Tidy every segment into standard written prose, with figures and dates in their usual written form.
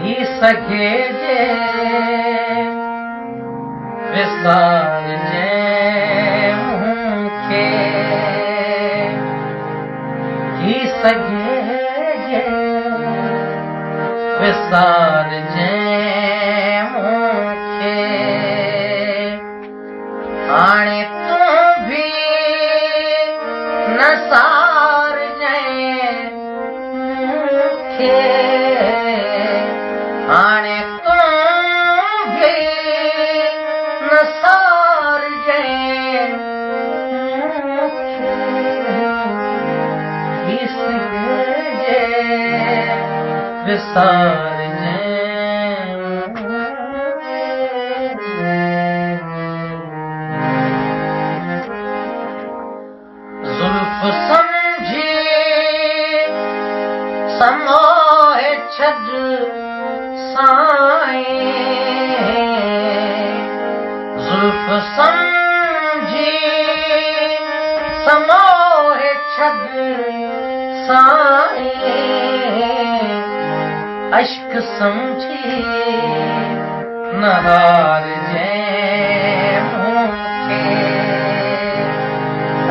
थी सघे जे विसार जे मूंखे थी सघे जे विसार जे मूंखे हाणे तूं बि नसार जे मूंखे हाणे तूं बि नसार जे मूंखे थी सघे जे विसार समझी समोए छॾ साईं ज़ुल्फ़ समझी समोए छॾ साईं अश्क समझी नहार जे मूंखे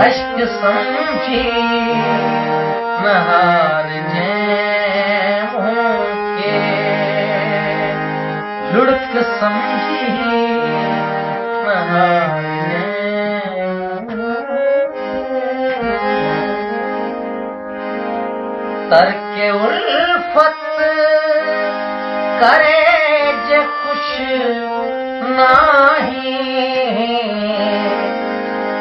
अश्क समझी नहार जे मूंखे लुढ़क समझी नहार जे तरके उल्फत करे जे खुश नाही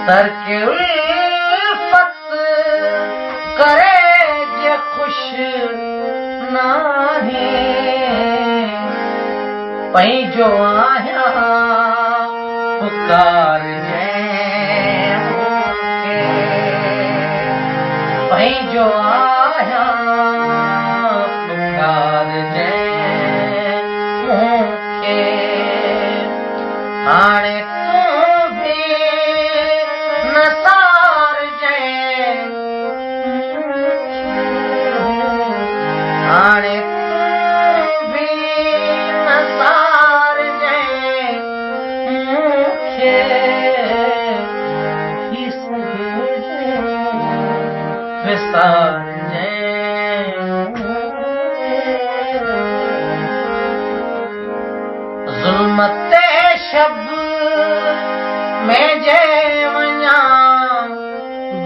तरके उल्फत करे जे खुश नाही पंहिंजो आहियां पुकार जे मूंखे पंहिंजो आहियां पुकार जे मूंखे हाणे तूं बि नसार जे हाणे तूं बि नसार जे मूंखे थी सघे जे विसार जे ज़ुल्म ते शब में जे वञा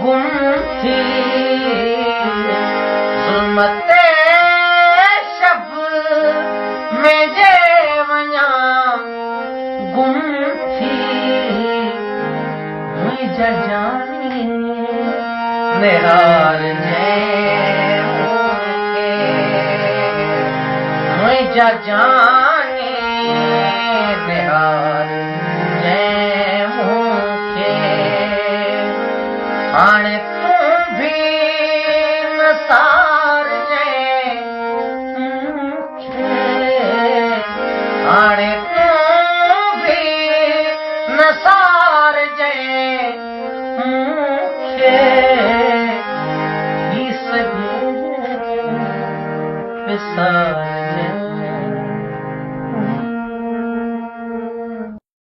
गुम थी ज़ुल्म ते शब में जे वञा गुम थी मुंहिंजा जानी निहार जे मूंखे मुंहिंजा जानी निहार जे मूंखे हाणे तूं बि नसार जे मूंखे हाणे